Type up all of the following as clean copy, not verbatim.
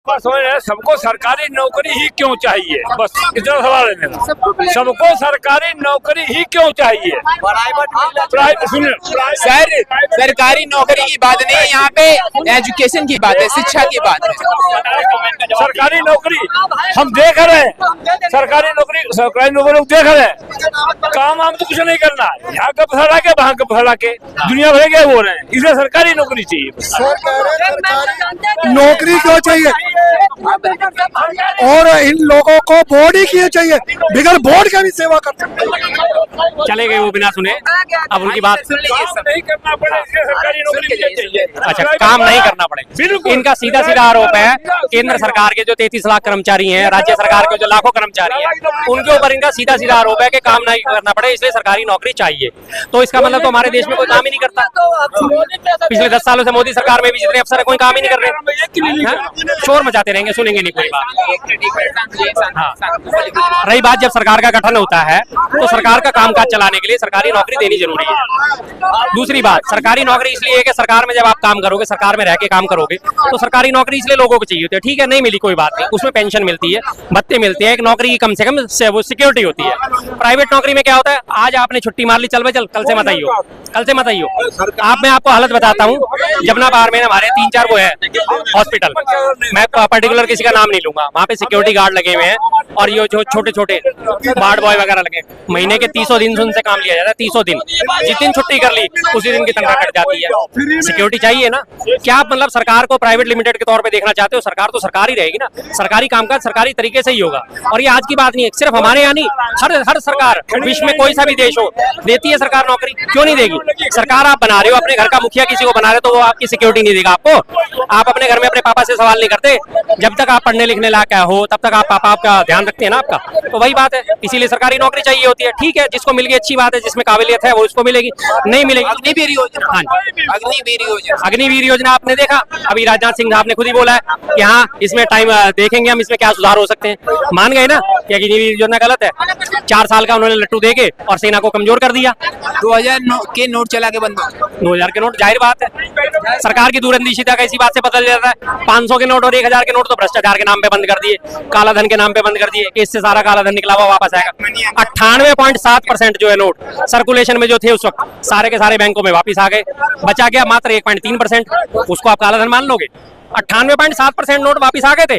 बात समझ रहे हैं, सबको सरकारी नौकरी ही क्यों चाहिए, बस इतना सवाल है मेरा। सबको सरकारी नौकरी ही क्यों चाहिए? प्राइवेट सुनिए सर, सरकारी नौकरी की बात नहीं है यहाँ पे, एजुकेशन की बात है, शिक्षा की बात है। सरकारी नौकरी हम देख रहे हैं, सरकारी नौकरी देख रहे हैं, काम वाम तो कुछ नहीं करना, यहाँ का फैला के वहाँ का फैला के दुनिया भर के हो रहे हैं, इसलिए सरकारी नौकरी चाहिए। नौकरी क्यों चाहिए? और इन लोगों को वोट ही क्यों चाहिए? बिगड़ वोट का भी सेवा करते चले गए वो बिना सुने। अब उनकी बात नहीं करना पड़े, सरकारी नौकरी चाहिए। अच्छा, काम नहीं करना पड़े। इनका सीधा सीधा आरोप है केंद्र सरकार के जो 33 लाख कर्मचारी हैं, राज्य सरकार के जो लाखों कर्मचारी हैं, उनके ऊपर इनका सीधा सीधा आरोप है कि काम नहीं करना पड़े, इसलिए सरकारी नौकरी चाहिए। तो इसका मतलब तो हमारे देश में कोई काम ही नहीं करता। पिछले 10 सालों से मोदी सरकार में भी जितने अफसर है कोई काम ही नहीं कर रहे, शोर मचाते रहेंगे, सुनेंगे नहीं कोई बात। हाँ, रही बात जब सरकार का गठन होता है तो सरकार का कामकाज चलाने के लिए सरकारी नौकरी देनी जरूरी है। दूसरी बात, सरकारी नौकरी इसलिए है कि सरकार में जब आप काम करोगे, सरकार में रह के काम करोगे, तो सरकारी नौकरी इसलिए लोगों को चाहिए होती है। ठीक है, नहीं मिली कोई बात नहीं, उसमें पेंशन मिलती है, भत्ते मिलते हैं, एक नौकरी की कम से कम वो सिक्योरिटी होती है। प्राइवेट नौकरी में क्या होता है, आज आपने छुट्टी मार ली, चल भाई चल, कल से मत आइयो, कल से मत आइयो। मैं आपको हालत बताता हूँ, जमुना बार में हमारे 3-4 वो है हॉस्पिटल, मैं पर्टिकुलर किसी का नाम नहीं लूंगा, वहाँ पे सिक्योरिटी गार्ड लगे हुए हैं और ये जो छोटे छोटे वार्ड बॉय वगैरह लगे, महीने के 300 दिन उनसे काम लिया जाता है। 300 दिन, जिस दिन छुट्टी कर ली उसी दिन की तनख्वाह कट जाती है। सिक्योरिटी चाहिए ना। क्या आप मतलब सरकार को प्राइवेट लिमिटेड के तौर पे देखना चाहते हो? सरकार तो सरकार ही रहेगी ना, सरकारी कामकाज सरकारी तरीके से ही होगा। और ये आज की बात नहीं है, सिर्फ हमारे यहाँ नहीं, हर सरकार, विश्व में कोई सा भी देश हो, देती है सरकार नौकरी, क्यों नहीं देगी? सरकार आप बना रहे हो, अपने घर का मुखिया किसी को बना रहे हो तो वो आपकी सिक्योरिटी नहीं देगा आपको। आप अपने घर में अपने पापा से सवाल नहीं करते, जब तक आप पढ़ने लिखने लायक हो तब तक आप पापा आपका ध्यान रखते हैं ना आपका। तो वही बात है, इसीलिए सरकारी नौकरी चाहिए होती है। ठीक है, जिसको मिल गई अच्छी बात है, जिसमें काबिलियत है वो उसको मिलेगी, नहीं मिलेगी। अग्निवीर योजना, हाँ, अग्निवीर योजना आपने देखा, अभी राजनाथ सिंह साहब ने खुद ही बोला है कि हाँ, इसमें टाइम देखेंगे हम, इसमें क्या सुधार हो सकते हैं। मान गए ना कि अग्निवीर योजना गलत है। 4 साल का उन्होंने लट्टू देके और सेना को कमजोर कर दिया। 2000 के नोट चला के बंद, 2000 के नोट, जाहिर बात है सरकार की दूरंदेशिता का इसी बात से बदल जाता है। 500 के नोट और 1000 के नोट तो भ्रष्टाचार के नाम पे बंद कर दिए, काला धन के नाम पे बंद कर दिए कि इससे सारा काला धन निकला हुआ वापस आएगा। 98.7% जो है नोट सर्कुलेशन में जो थे उस वक्त, सारे के सारे बैंकों में वापस आ गए, बचा गया मात्र 1.3%। उसको आप काला धन मान लोगे? 98.7% नोट वापस आ गए थे,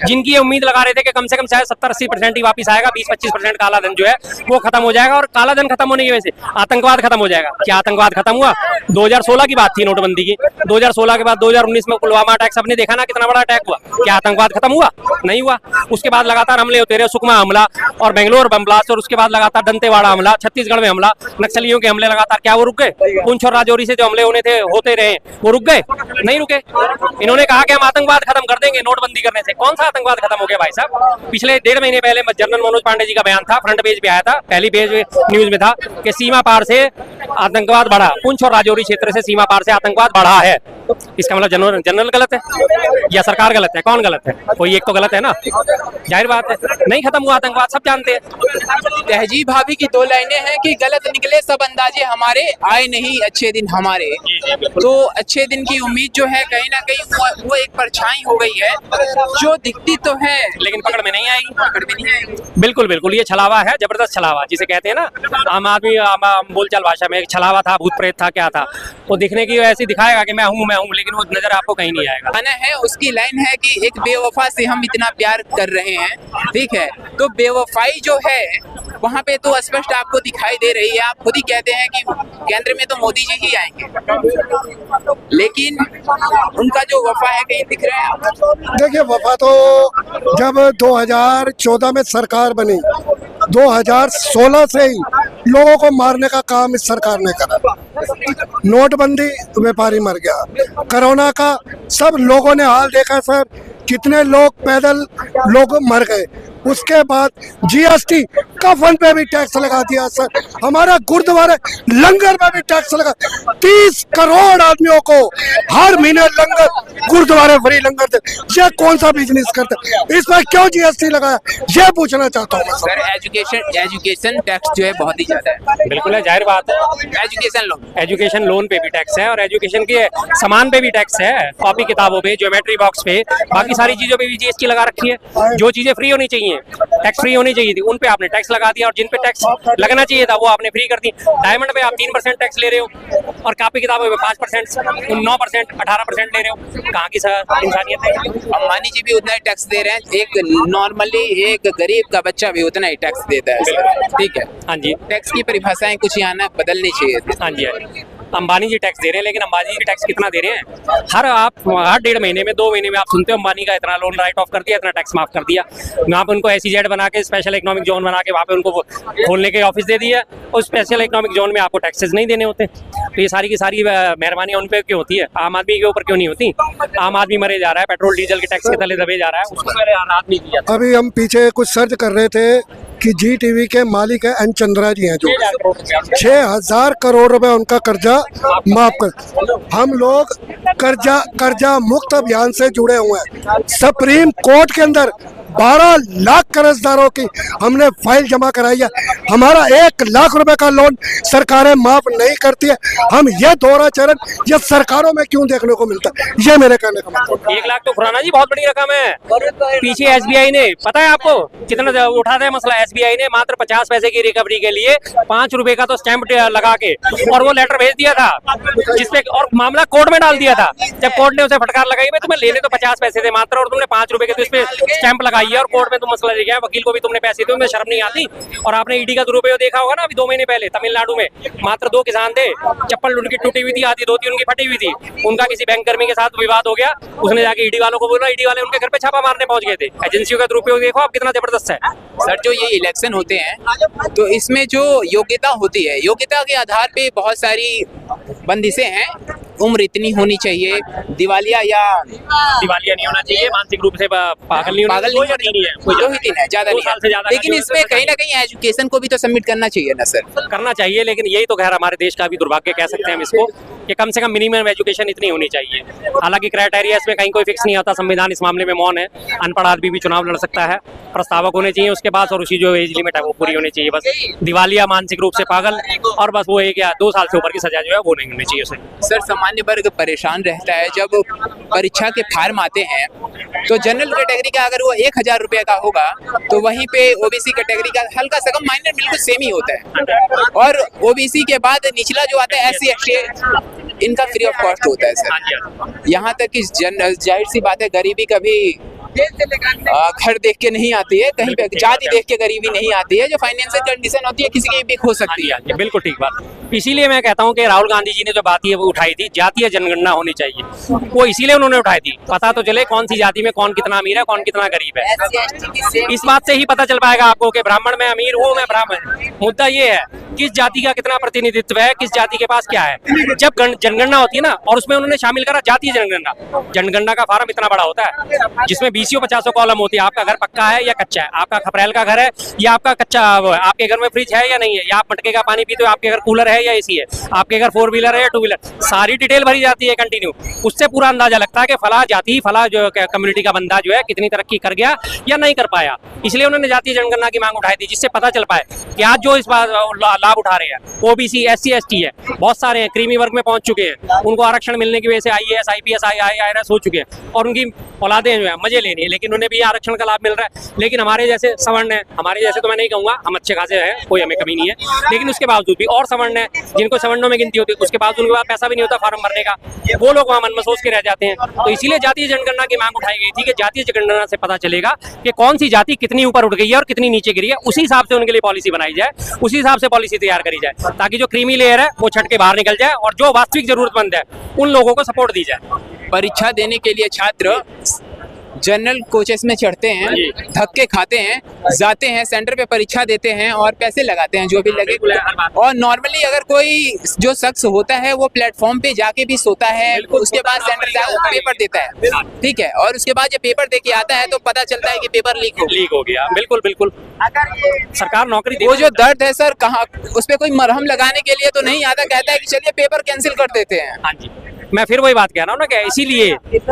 जिनकी ये उम्मीद लगा रहे थे कि कम से कम शायद 70-80% ही वापस आएगा, 20-25% काला धन जो है वो खत्म हो जाएगा। और काला धन खत्म होने की वजह से आतंकवाद खत्म हो जाएगा। क्या आतंकवाद खत्म हुआ? 2016 की बात थी नोटबंदी की, 2016 के बाद 2019 में पुलवामा अटैक सबने देखा ना, कितना बड़ा अटैक हुआ। क्या आतंकवाद खत्म हुआ? नहीं हुआ। उसके बाद लगातार हमले होते रहे, सुकमा हमला और बेंगलोर बम ब्लास्ट, और उसके बाद लगातार दंतेवाड़ा हमला, छत्तीसगढ़ में हमला, नक्सलियों के हमले लगातार, क्या वो रुक गए? पुंछ और राजौरी से जो हमले होते रहे वो रुक गए? नहीं रुके। इन्होंने कहा कि हम आतंकवाद खत्म कर देंगे नोटबंदी करने से। कौन सा आतंकवाद खत्म हो गया भाई साहब? पिछले 1.5 महीने पहले जनरल मनोज पांडे जी का बयान था, फ्रंट पेज पे आया था, पहली पेज न्यूज में था कि सीमा पार से आतंकवाद बढ़ा, पुंछ और राजौरी क्षेत्र से सीमा पार से आतंकवाद बढ़ा है। इसका मतलब जनरल गलत है या सरकार गलत है? कौन गलत है? कोई एक तो गलत है ना, जाहिर बात है। नहीं खत्म हुआ आतंकवाद, सब जानते हैं। तहजीब भाभी की 2 लाइनें हैं कि गलत निकले सब अंदाजे हमारे, आए नहीं अच्छे दिन हमारे। तो अच्छे दिन की उम्मीद जो है कहीं ना कहीं वो एक परछाई हो गई है, जो दिखती तो है लेकिन पकड़ में नहीं आएगी। बिल्कुल बिल्कुल, ये छलावा है, जबरदस्त छलावा जिसे कहते हैं ना, आम आदमी बोलचाल भाषा में एक छलावा था, भूत प्रेत था, क्या था वो दिखने की ऐसे दिखाएगा कि मैं हूँ, लेकिन वो नजर आपको कहीं नहीं आएगा। गाना है, उसकी लाइन है कि एक बेवफा से हम इतना प्यार कर रहे हैं, ठीक है। तो बेवफाई जो है वहाँ पे तो स्पष्ट आपको दिखाई दे रही है। आप खुद ही कहते हैं कि केंद्र में तो मोदी जी ही आएंगे, लेकिन उनका जो वफा है कहीं दिख रहा है? देखिए, वफा तो जब 2014 में सरकार बनी, 2016 से ही लोगों को मारने का काम इस सरकार ने करा। नोटबंदी, व्यापारी मर गया। कोरोना का सब लोगों ने हाल देखा सर, कितने लोग पैदल लोग मर गए। उसके बाद जीएसटी कफन पे भी टैक्स लगा दिया सर, हमारा गुरुद्वारे लंगर में भी टैक्स लगा। 30 करोड़ आदमियों को हर महीने लंगर, गुरुद्वारे फ्री लंगर दे, ये कौन सा बिजनेस करते, इसमें क्यों जीएसटी लगाया, ये पूछना चाहता हूँ सर। एजुकेशन टैक्स जो है बहुत ही ज्यादा है। बिल्कुल है, जाहिर बात है। एजुकेशन लोन पे भी टैक्स है और एजुकेशन के सामान पे भी टैक्स है, कॉपी किताबों पे, ज्योमेट्री बॉक्स पे, बाकी सारी चीजों पे भी जीएसटी लगा रखी है। जो चीजें फ्री होनी चाहिए, टैक्स फ्री होनी चाहिए थी, उन पे आपने टैक्स लगा दिया और जिन पे टैक्स लगना चाहिए था वो आपने फ्री कर दी। डायमंड पे आप 3% टैक्स ले रहे हो और कॉपी किताबों पे 5%, 9%, 18% ले रहे हो। कहाँ की इंसानियत है? अंबानी जी भी उतना ही टैक्स दे रहे हैं, एक नॉर्मली एक गरीब का बच्चा भी उतना ही टैक्स देता है। ठीक है, हाँ जी। टैक्स की परिभाषाएं कुछ यहाँ ना बदलनी चाहिए थी। हाँ जी, अंबानी जी टैक्स दे रहे हैं, लेकिन अंबानी जी टैक्स कितना दे रहे हैं? हर 1.5 महीने में, 2 महीने में आप सुनते हो अंबानी का इतना लोन राइट ऑफ कर दिया, इतना टैक्स माफ कर दिया। वहाँ पे उनको SEZ बना के, स्पेशल इकोनॉमिक जोन बना के, वहाँ पे उनको खोलने के ऑफिस दे दिया और स्पेशल इकोनॉमिक जोन में आपको टैक्सेस नहीं देने होते। तो ये सारी की सारी मेहरबानियाँ उन पर क्यों होती है, आम आदमी के ऊपर क्यों नहीं होती? आम आदमी मरे जा रहा है, पेट्रोल डीजल के टैक्स के तले दबे जा रहा है, उसको मेरे हाथ नहीं दिया। अभी हम पीछे कुछ सर्च कर रहे थे कि GTV के मालिक है एन चंद्रा जी हैं, जो 6000 करोड़ रुपए उनका कर्जा माफ कर। हम लोग कर्जा मुक्त अभियान से जुड़े हुए हैं। सुप्रीम कोर्ट के अंदर 12 लाख कर्जदारों की हमने फाइल जमा कराई है, हमारा 1 लाख रुपए का लोन सरकारें माफ नहीं करती है। हम ये दोहरा चरण ये सरकारों में क्यों देखने को मिलता है, ये मेरे कहने का मतलब। 1 लाख तो खुराना जी बहुत बड़ी रकम है। पीछे SBI ने, पता है आपको कितना उठाता है मसला? SBI ने मात्र 50 पैसे की रिकवरी के लिए 5 रुपए का तो स्टैंप लगा के और वो लेटर भेज दिया था, जिसपे और मामला कोर्ट में डाल दिया था। जब कोर्ट ने उसे फटकार लगाई, भाई तुम्हें लेने तो 50 पैसे थे मात्र और तुमने 5 रुपए के तो इस पे स्टैंप लगाई है और कोर्ट में तुम मसला लेके आए, वकील को भी तुमने पैसे दिए, तुम्हें शर्म नहीं आती? और आपने ईडी का दुरुपयोग देखा होगा ना, अभी 2 महीने पहले तमिलनाडु में मात्र 2 किसान थे, चप्पल उनकी टूटी हुई थी, आधी धोती उनकी फटी हुई थी, उनका किसी बैंक कर्मी के साथ विवाद हो गया, उसने जाके ईडी वालों को बोला, ईडी वाले उनके घर पे छापा मारने पहुंच गए थे। एजेंसियों का दुरुपयोग देखो आप कितना जबरदस्त है। सर, जो ये इलेक्शन होते हैं तो इसमें जो योग्यता होती है, योग्यता के आधार पे बहुत सारी बंदिशें हैं। उम्र इतनी होनी चाहिए, दिवालिया नहीं होना चाहिए, मानसिक रूप से पागल नहीं होना चाहिए, 2 ही 3 है, ज्यादा नहीं है। लेकिन इसमें कहीं ना कहीं एजुकेशन को भी तो सबमिट करना चाहिए ना सर? करना चाहिए, लेकिन यही तो खैर हमारे देश का भी दुर्भाग्य कह सकते हैं हम इसको, कि कम से कम मिनिमम एजुकेशन इतनी होनी चाहिए। हालांकि क्राइटेरिया इसमें कहीं कोई फिक्स नहीं होता, संविधान इस मामले में मौन है। अनपढ़ आदमी भी चुनाव लड़ सकता है, प्रस्तावक होने चाहिए उसके पास, और उसी जो एज लिमिट है वो पूरी होनी चाहिए। बस दिवालिया, मानसिक रूप से पागल और बस वो 1 या 2 साल से ऊपर की सजा जो है वो नहीं होनी चाहिए उसे। सर, सामान्य वर्ग परेशान रहता है जब परीक्षा के फॉर्म आते हैं, तो जनरल कैटेगरी का अगर वो 1000 रुपये का होगा तो वहीं पे OBC कैटेगरी का हल्का सा कम, माइनर बिल्कुल सेम ही होता है, और OBC के बाद निचला जो आता है SC ST इनका फ्री ऑफ कॉस्ट होता है सर। यहाँ तक कि जाहिर सी बात है, गरीबी कभी घर देख के नहीं आती है, कहीं पे जाति देख के गरीबी नहीं आती है। जो फाइनेंशियल कंडीशन होती है किसी की भी हो सकती है। बिल्कुल ठीक बात। इसीलिए मैं कहता हूं कि राहुल गांधी जी ने जो बात वो उठाई थी, जातीय जनगणना होनी चाहिए, वो इसीलिए उन्होंने उठाई थी। पता तो चले कौन सी जाति में कौन कितना अमीर है, कौन कितना गरीब है। इस बात से ही पता चल पाएगा आपको कि ब्राह्मण में अमीर हूँ, मैं ब्राह्मण। मुद्दा ये है किस जाति का कितना प्रतिनिधित्व है, किस जाति के पास क्या है। जब जनगणना होती है ना, और उसमें उन्होंने शामिल करा जातीय जनगणना। जनगणना का फार्म इतना बड़ा होता है जिसमें 20-50 कॉलम होती है। आपका घर पक्का है या कच्चा है, आपका खपरेल का घर है या आपका कच्चा, आपके घर में फ्रिज है या नहीं है, या आप मटके का पानी पीते हो, आपके घर कूलर है या AC है, आपके घर 4 व्हीलर है या 2 व्हीलर, सारी डिटेल भरी जाती है कंटिन्यू। उससे पूरा अंदाजा लगता है कि फला जाति, फला जो कम्युनिटी का बंदा जो है कितनी तरक्की कर गया या नहीं कर पाया। इसलिए उन्होंने जातीय जनगणना की मांग उठाई थी, जिससे पता चल पाए कि आज जो इस बार लाभ उठा रहे हैं OBC SC ST है, बहुत सारे हैं, क्रीमी वर्ग में पहुंच चुके हैं, उनको आरक्षण मिलने की वजह से IAS IPS IRS हो चुके हैं और उनकी औलादें जो है मजे लेनी है, लेकिन उन्हें भी आरक्षण का लाभ मिल रहा है। लेकिन हमारे जैसे सवर्ण है, हमारे जैसे तो मैं नहीं कहूंगा, हम अच्छे खासे हैं, कोई हमें कमी नहीं है, लेकिन उसके बावजूद भी और सवर्ण है जिनको सवर्णों में गिनती होती है, उसके बावजूद उनके पास पैसा भी नहीं होता फॉर्म भरने का, वो लोग वहाँ मन सोच के रह जाते हैं। तो इसीलिए जातीय जनगणना की मांग उठाई गई थी कि जातीय जनगणना से पता चलेगा कि कौन सी जाति कितनी ऊपर उठ गई है और कितनी नीचे गिरी है, उसी हिसाब से उनके लिए पॉलिसी बनाई जाए, उसी हिसाब से पॉलिसी तैयार करी जाए, ताकि जो क्रीमी लेयर है वो छट के बाहर निकल जाए और जो वास्तविक जरूरतमंद है उन लोगों को सपोर्ट दी जाए। परीक्षा देने के लिए छात्र जनरल कोचेस में चढ़ते हैं, धक्के खाते हैं, जाते हैं सेंटर पे परीक्षा देते हैं और पैसे लगाते हैं जो भी लगे। और नॉर्मली अगर कोई जो शख्स होता है वो प्लेटफॉर्म पे जाके भी सोता है, उसके बाद सेंटर जाकर पेपर देता है, ठीक है, और उसके बाद जब पेपर दे के आता है तो पता चलता है कि पेपर लीक हो गया। बिल्कुल बिल्कुल, सरकार नौकरी वो जो दर्द है सर, कहाँ उस पे कोई मरहम लगाने के लिए तो नहीं आता, कहता है कि चलिए पेपर कैंसिल कर देते हैं। हाँ जी, मैं फिर वही बात कह रहा हूँ ना कि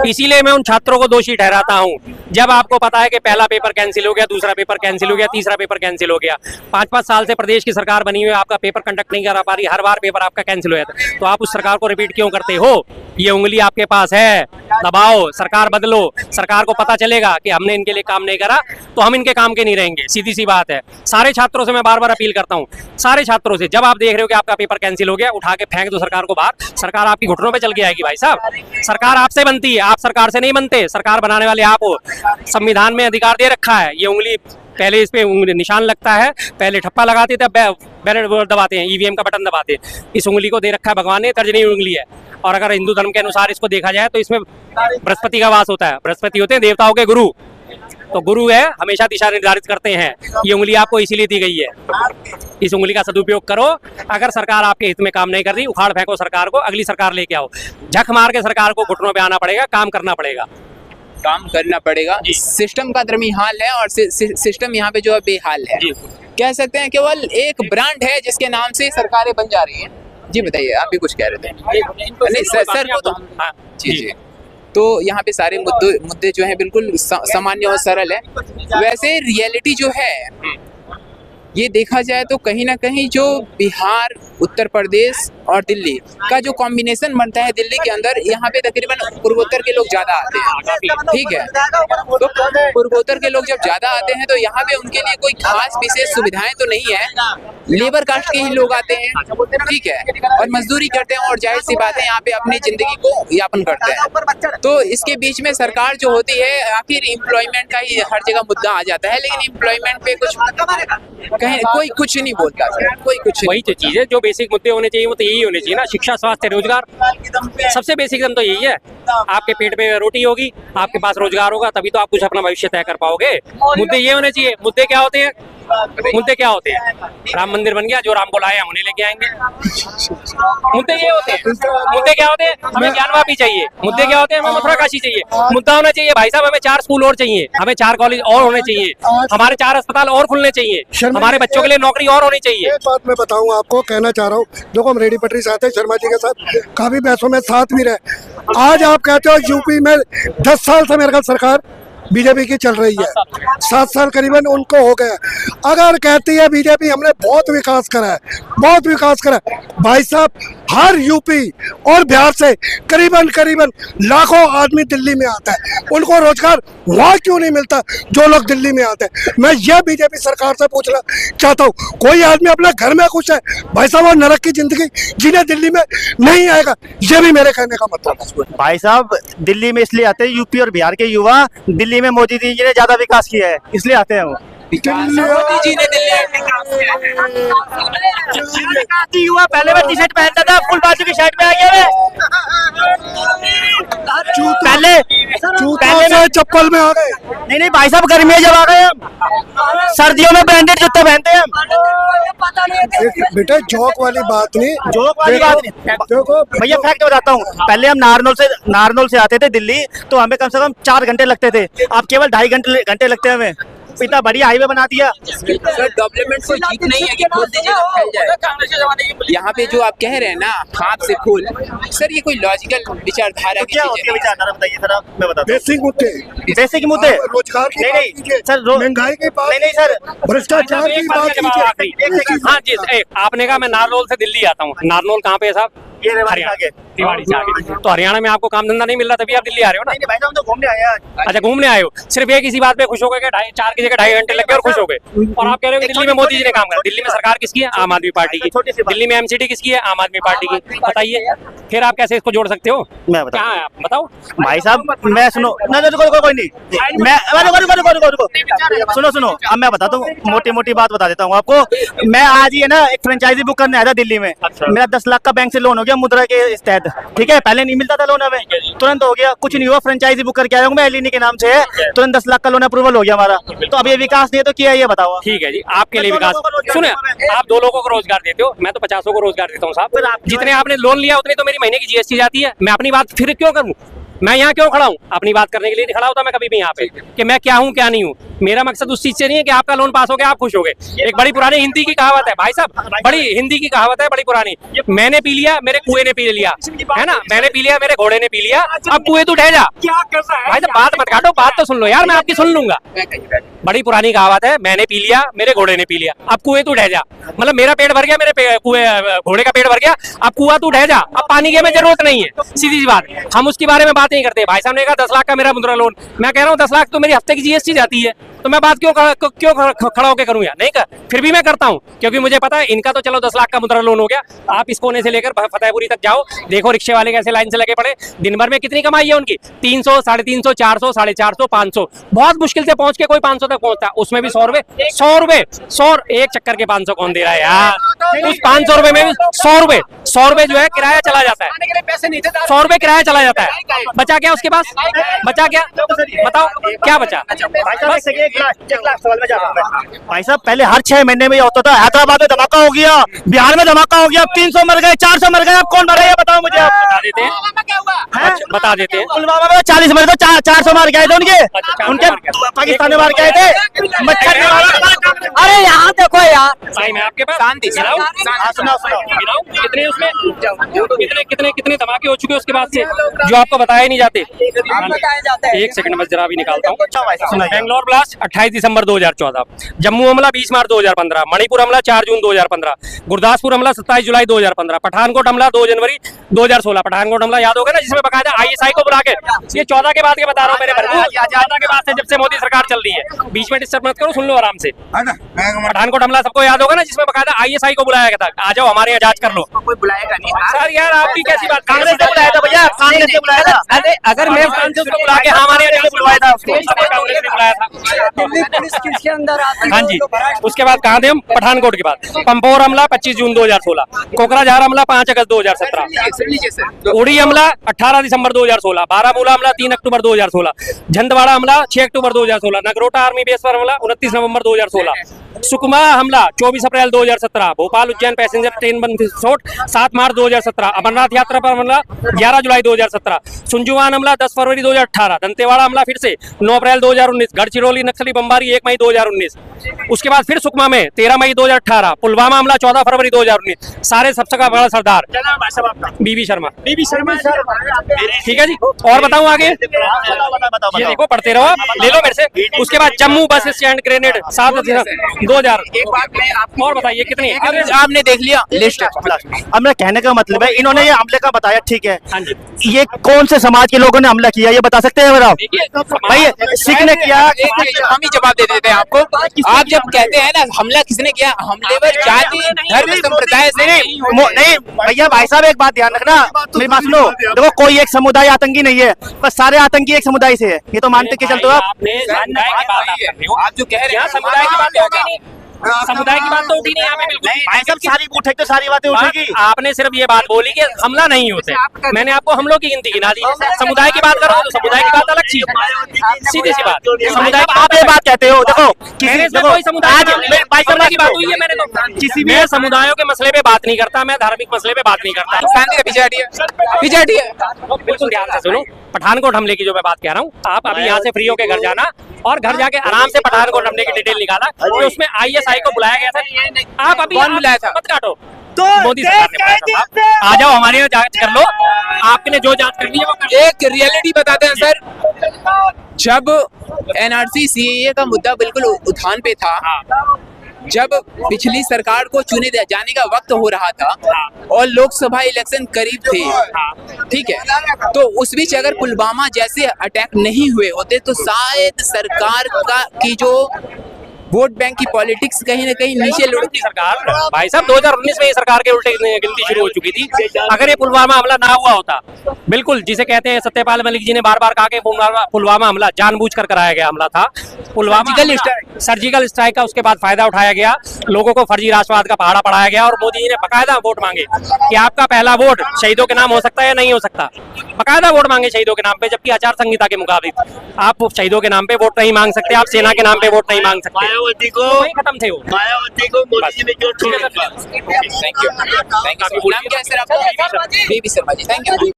इसीलिए मैं उन छात्रों को दोषी ठहराता हूँ। जब आपको पता है कि पहला पेपर कैंसिल हो गया, दूसरा पेपर कैंसिल हो गया, तीसरा पेपर कैंसिल हो गया, 5-5 साल से प्रदेश की सरकार बनी हुई है, आपका पेपर कंडक्ट नहीं करा पा रही, हर बार पेपर आपका कैंसिल हो जाता है, तो आप उस सरकार को रिपीट क्यों करते हो? ये उंगली आपके पास है, दबाओ, सरकार बदलो। सरकार को पता चलेगा कि हमने इनके लिए काम नहीं करा तो हम इनके काम के नहीं रहेंगे, सीधी सी बात है। सारे छात्रों से मैं बार बार अपील करता हूँ, सारे छात्रों से, जब आप देख रहे हो कि आपका पेपर कैंसिल हो गया, उठा के फेंक दो सरकार को बाहर। सरकार आपकी घुटनों पे चल के आएगी भाई साहब। सरकार आपसे बनती है, आप सरकार से नहीं बनते। सरकार बनाने वाले आप हो, संविधान में अधिकार दे रखा है। ये उंगली पहले इस पे निशान लगता है, पहले ठप्पा लगाते थे, बैलेट दबाते हैं, ईवीएम का बटन दबाते हैं। इस उंगली को दे रखा है भगवान ने, तर्जनी उंगली है। और अगर हिंदू धर्म के अनुसार इसको देखा जाए तो इसमें बृहस्पति का वास होता है। बृहस्पति होते हैं देवताओं के गुरु, तो गुरु है, हमेशा दिशा निर्धारित करते हैं। ये उंगली आपको इसीलिए दी गई है, इस उंगली का सदुपयोग करो। अगर सरकार आपके हित में काम नहीं कर रही, उखाड़ फेंको सरकार को, अगली सरकार लेके आओ। झक मार के सरकार को घुटनों पे आना पड़ेगा, काम करना पड़ेगा, काम करना पड़ेगा। सिस्टम का दरमियान है और सिस्टम यहाँ पे जो है बेहाल है। कह सकते हैं केवल एक ब्रांड है जिसके नाम से सरकारें बन जा रही हैं। जी बताइए, आप भी कुछ कह रहे थे। नहीं सर को तो जी। तो यहाँ पे सारे मुद्दे जो हैं बिल्कुल सामान्य और सरल है। वैसे रियलिटी जो है ये देखा जाए तो कहीं ना कहीं जो बिहार, उत्तर प्रदेश और दिल्ली का जो कॉम्बिनेशन बनता है दिल्ली के अंदर, यहाँ पे तकरीबन पूर्वोत्तर के लोग ज्यादा आते हैं, ठीक है। तो पूर्वोत्तर के लोग जब ज्यादा आते हैं तो यहाँ पे उनके लिए कोई खास विशेष सुविधाएं तो नहीं है। लेबर कास्ट के ही लोग आते हैं, ठीक है, और मजदूरी करते हैं और जाहिर सी बात है यहाँ पे अपनी जिंदगी को यापन करते हैं। तो इसके बीच में सरकार जो होती है, आखिर एम्प्लॉयमेंट का ही हर जगह मुद्दा आ जाता है, लेकिन एम्प्लॉयमेंट पे कुछ कहीं कोई कुछ नहीं बोलता, कोई कुछ वही तो चीज है जो बेसिक मुद्दे होने चाहिए, वो तो यही होने चाहिए ना। शिक्षा, स्वास्थ्य, रोजगार, सबसे बेसिक तो यही है। आपके पेट पे रोटी होगी, आपके पास रोजगार होगा, तभी तो आप कुछ अपना भविष्य तय कर पाओगे। मुद्दे ये होने चाहिए। मुद्दे क्या होते हैं? मुद्दे क्या होते हैं? राम मंदिर बन गया, जो राम को लाए हम उन्हें लेके आएंगे। मुद्दे ये होते हैं। मुद्दे क्या होते हैं? हमें ज्ञानवापी चाहिए। मुद्दे क्या होते हैं? हमें मथुरा काशी चाहिए। मुद्दा होना चाहिए भाई साहब, हमें 4 स्कूल और चाहिए, हमें 4 कॉलेज और होने चाहिए, हमारे 4 अस्पताल और खुलने चाहिए, हमारे बच्चों के लिए नौकरी और होनी चाहिए। एक बात मैं बताऊं आपको, कहना चाह रहा हूँ, देखो हम रेडी पटरी से आते हैं, शर्मा जी के साथ काफी बहसों में साथ भी रहे। आज आप कहते हो यूपी में 10 साल से मेरे ख्याल सरकार बीजेपी की चल रही है, 7 साल करीबन उनको हो गया। अगर कहती है बीजेपी हमने बहुत विकास करा है, बहुत विकास करा है, भाई साहब हर यूपी और बिहार से करीबन लाखों आदमी दिल्ली में आता है, उनको रोजगार वहाँ क्यों नहीं मिलता जो लोग दिल्ली में आते हैं? मैं यह बीजेपी सरकार से पूछना चाहता हूँ, कोई आदमी अपने घर में खुश है भाई साहब, वो नरक की जिंदगी जीने दिल्ली में नहीं आएगा, ये भी मेरे कहने का मतलब है। भाई साहब दिल्ली में इसलिए आते हैं, यूपी और बिहार के युवा, दिल्ली में मोदी जी ने ज्यादा विकास किया है इसलिए आते हैं वो। मोदी जी ने दिल्ली युवा पहले में टी शर्ट पहनता था, फुल बाजू की शर्ट में आ गया है। पहले में चप्पल में आ गए। नहीं भाई साहब, गर्मी में जब आ गए हम, सर्दियों में ब्रांडेड जूते पहनते हैं हम। बेटा जोक वाली बात नहीं, जोक वाली बात नहीं, देखो भैया फैक्ट बताता हूँ। पहले हम नारनौल से आते थे दिल्ली, तो हमें कम से कम 4 घंटे लगते थे, अब केवल 2.5 घंटे लगते हैं हमें। इतना बढ़िया हाईवे बना दिया। सर डेवलपमेंट को जीत नहीं है कि खोल दीजिएगा फैल जाए। यहाँ पे जो आप कह रहे हैं ना, हाथ से फूल, सर ये कोई लॉजिकल विचारधारा की चीज है? विचारधारा बताइए सर, आप मैं बताता हूँ। बेसिक मुद्दे रोजगार की नहीं सर, महंगाई की बात नहीं सर, भ्रष्टाचार की बात कीजिए। हाँ जी, आपने कहा मैं नारनौल से दिल्ली आता हूँ। नारनौल कहाँ पे है साहब? हरियाणा से आगे। तो हरियाणा में आपको काम धंधा नहीं मिल रहा, तभी आप दिल्ली आ रहे हो ना? नहीं भाई साहब, तो घूमने आए हैं। अच्छा घूमने आए हो, सिर्फ एक इसी बात पे खुश हो गए कि 4 की जगह 2.5 घंटे लग गए और खुश हो गए, और आप कह रहे हो कि दिल्ली में मोदी जी ने काम करा। दिल्ली में सरकार किसकी है? आम आदमी पार्टी की। दिल्ली में एमसीडी किसकी है? आम आदमी पार्टी की। बताइए फिर आप कैसे इसको जोड़ सकते हो? मैं क्या है आप बताओ भाई साहब, मैं सुनो ना, कोई नहीं, मैं सुनो, अब मैं बताता हूँ, मोटी बात बता देता हूँ आपको। मैं आज ही है ना एक फ्रेंचाइजी बुक करने आया था दिल्ली में। मेरा 10 लाख का बैंक से लोन हो गया मुद्रा के तहत। तुरंत, ठीक है। पहले नहीं मिलता था लोन, हमें तुरंत हो गया। कुछ नहीं हुआ, फ्रेंचाइजी बुक करके आया हूँ मैं, एलिनी के नाम से है, तुरंत 10 लाख का लोन अप्रूवल हो गया हमारा। तो अब ये विकास नहीं है तो क्या है ये बताओ। ठीक है जी, आपके लिए विकास। सुने, आप 2 लोगों को रोजगार देते हो, मैं तो 50 को रोजगार देता हूँ साहब। जितने आपने लोन लिया उतनी तो मेरी महीने की जीएसटी जाती है। मैं अपनी बात फिर क्यों करूँ? मैं यहाँ क्यों खड़ा हूँ? अपनी बात करने के लिए नहीं खड़ा होता मैं कभी भी यहाँ पे कि मैं क्या हूँ क्या नहीं हूँ। मेरा मकसद उस चीज से नहीं है कि आपका लोन पास हो गया आप खुश हो गए। एक बड़ी पुरानी हिंदी की कहावत है भाई साहब, बड़ी हिंदी की कहावत है बड़ी पुरानी, मैंने पी लिया मेरे कुएं ने पी लिया, है ना। मैंने पी लिया मेरे घोड़े ने पी लिया, अब कुएं तू ढह जा। भाई साहब बात मत काटो, बात तो सुन लो यार, मैं आपकी सुन लूंगा। बड़ी पुरानी कहावत है, मैंने पी लिया मेरे घोड़े ने पी लिया, अब कुएं तू ढह जा। मतलब मेरा पेट भर गया, मेरे घोड़े का पेट भर गया, अब कुआं तू ढह जा, अब पानी की हमें जरूरत नहीं है। सीधी सी बात, हम उसके बारे में बात नहीं करते। भाई साहब ने कहा 10 लाख का मेरा मुद्रा लोन, मैं कह रहा हूँ 10 लाख तो मेरी हफ्ते की जीएसटी जाती है, तो मैं बात क्यों खड़ा होकर करूँ यार? नहीं कर, फिर भी मैं करता हूँ क्योंकि मुझे पता है इनका तो चलो 10 लाख का मुद्रा लोन हो गया। आप इस कोने से लेकर फतेहपुरी तक जाओ, देखो रिक्शे वाले कैसे लाइन से लगे पड़े, दिन भर में कितनी कमाई है उनकी, 300, 350, 400, 450, 500, बहुत मुश्किल से पहुंच के कोई 500 तक पहुंचता है, उसमें भी 100 रुपए, 100 एक चक्कर के 500 कौन दे रहा है यार? उस 500 रुपए में भी 100 रुपए जो है किराया चला जाता है, 100 रुपए किराया चला जाता है। बचा क्या उसके पास? बचा क्या बताओ, क्या बचा? भाई साहब पहले हर 6 महीने में होता था, हैदराबाद में धमाका हो गया, बिहार में धमाका हो गया, 300 मर गए, 400 मर गए, अब कौन मर रहा है बताओ मुझे। आप बता देते हैं पुलवामा में 40 मर गए, 400 मार गए थे उनके पाकिस्तान में मार गए थे मच्छर। अरे यहाँ देखो यार, भाई मैं आपके पास शांति कितने उसमें कितने धमाके हो चुके हैं उसके बाद से जो आपको बताए नहीं जाते। एक सेकंड बस जरा अभी निकालता हूँ। बेंगलोर ब्लास्ट 28 दिसंबर 2014, जम्मू हमला 20 मार्च 2015, मणिपुर हमला 4 जून 2015, गुरदासपुर हमला 27 जुलाई 2015, पठानकोट हमला 2 जनवरी 2016। पठानकोट हमला याद होगा ना, जिसमें बकायदा आईएसआई को बुला के, ये 14 के बाद के बता रहा हूँ मेरे भाई, 14 के बाद से जब से मोदी सरकार चल रही है, बीच में डिस्टर्ब मत करो, सुन लो आराम से। पठानकोट हमला सबको याद होगा ना, जिसमें बकायदा आईएसआई को बुलाया गया था, आ जाओ हमारे यहाँ जांच कर लो। कोई बुलाएगा नहीं सर यार आपकी कैसी बात, कांग्रेस ने बुलाया था भैया, कांग्रेस ने बुलाया था। अरे अगर मैं उसको बुला के हमारे यहाँ बुलवाया था उसको, कांग्रेस ने बुलाया था। दिल्ली पुलिस किसके अंदर आती है? हाँ जी, उसके बाद कहाँ थे हम? पठानकोट के बाद पंपोर हमला 25 जून 2016, कोकराझार हमला 5 अगस्त 2017, उड़ी हमला 18 दिसंबर 2016, बारामूला हमला 3 अक्टूबर 2016, झंडवाड़ा हमला 6 अक्टूबर 2016, नगरोटा आर्मी बेस पर हमला 29 नवंबर 2016, सुकमा हमला 24 अप्रैल 2017, भोपाल उज्जैन पैसेंजर ट्रेन बम विस्फोट 7 मार्च 2017, अमरनाथ यात्रा पर हमला 11 जुलाई 2017, सुंजुवान हमला 10 फरवरी 2018, दंतेवाड़ा हमला फिर से 9 अप्रैल 2019, गढ़चिरौली नक्सली बमबारी 1 मई 2019, उसके बाद फिर सुकमा में 13 मई 2018, पुलवामा हमला 14 फरवरी 2019, सारे सबसे का बड़ा सरदार बीबी शर्मा। ठीक है जी, और बताऊं आगे? ये देखो पढ़ते रहो आप, ले लो मेरे से। उसके बाद जम्मू बस स्टैंड ग्रेनेड 7 2000। एक बात मैं आपको और बताइए कितने? आपने देख लिया लिस्ट। अब मेरा कहने का मतलब है, इन्होंने ये हमले का बताया, ठीक है, हाँ जी। ये कौन से समाज के लोगों ने हमला किया ये बता सकते हैं आप? भाई सिख ने किया, हम ही जवाब दे देते हैं आपको। आप जब कहते हैं ना हमला किसने किया, हमलेवर जाति धर्म संप्रदाय से नहीं भैया, भाई साहब एक बात ध्यान रखना, मेरी बात सुनो। देखो कोई एक समुदाय आतंकी नहीं है, बस सारे आतंकी एक समुदाय से है, ये तो मानते के चलते हो आप। आप जो कह रहे हैं समुदाय की बात होगी नहीं, समुदाय की बात तो उठी नहीं यहाँ पे बिल्कुल। भाई साहब सारी उठे तो सारी बातें उठेगी। आपने सिर्फ ये बात बोली कि हमला नहीं होते, मैंने आपको हमलों की गिनती गिना दी। समुदाय की बात करो तो समुदाय की बात अलग चीज, सीधी सी बात। समुदाय की आप ये बात कहते हो, देखो कोई समुदाय की बात हुई है, मैंने तो किसी भी समुदायों के मसले पे बात नहीं करता, मैं धार्मिक मसले पे बात नहीं करता। बिल्कुल ध्यान से सुनो, पठानकोट हमले की जो मैं बात कह रहा हूँ, आप अभी यहाँ से फ्री होके घर जाना और घर जाके आराम से पठानकोट हमले की डिटेल निकाला कि उसमें आईएसआई को बुलाया गया था। आप अभी बुलाया था, मत काटो, तो मोदी सरकार ने बुलाया था। आ जाओ हमारे यहाँ जांच कर लो, आपने जो जांच करनी है वो कर लो। एक रियलिटी बताते हैं सर, जब एनआरसी सीएए का मुद्दा बिल्कुल उठान पे था, जब पिछली सरकार को चुने जाने का वक्त हो रहा था और लोकसभा इलेक्शन करीब थे, ठीक है, तो उस बीच अगर पुलवामा जैसे अटैक नहीं हुए होते तो शायद सरकार की जो वोट बैंक की पॉलिटिक्स कहीं ना कहीं नीचे लुढ़कती। सरकार भाई साहब 2019 में ये सरकार के उल्टे गिनती शुरू हो चुकी थी। अगर ये पुलवामा हमला ना हुआ होता, बिल्कुल जिसे कहते हैं सत्यपाल मलिक जी ने बार बार कहा कि पुलवामा हमला जानबूझकर कराया गया हमला था। पुलवामा सर्जिकल स्ट्राइक का उसके बाद फायदा उठाया गया, लोगों को फर्जी राष्ट्रवाद का पहाड़ा पढ़ाया गया और मोदी जी ने बकायदा वोट मांगे कि आपका पहला वोट शहीदों के नाम हो सकता है या नहीं हो सकता। बकायदा वोट मांगे शहीदों के नाम पे, जबकि आचार संहिता के मुताबिक आप शहीदों के नाम पे वोट नहीं मांग सकते, आप सेना के नाम पे वोट नहीं मांग सकते। मायावती को वही खत्म थे वो। मायावती को मोदी जी ने क्यों छोड़ा? Thank you. नाम क्या है सर आपका? Baby Sharma ji, thank you.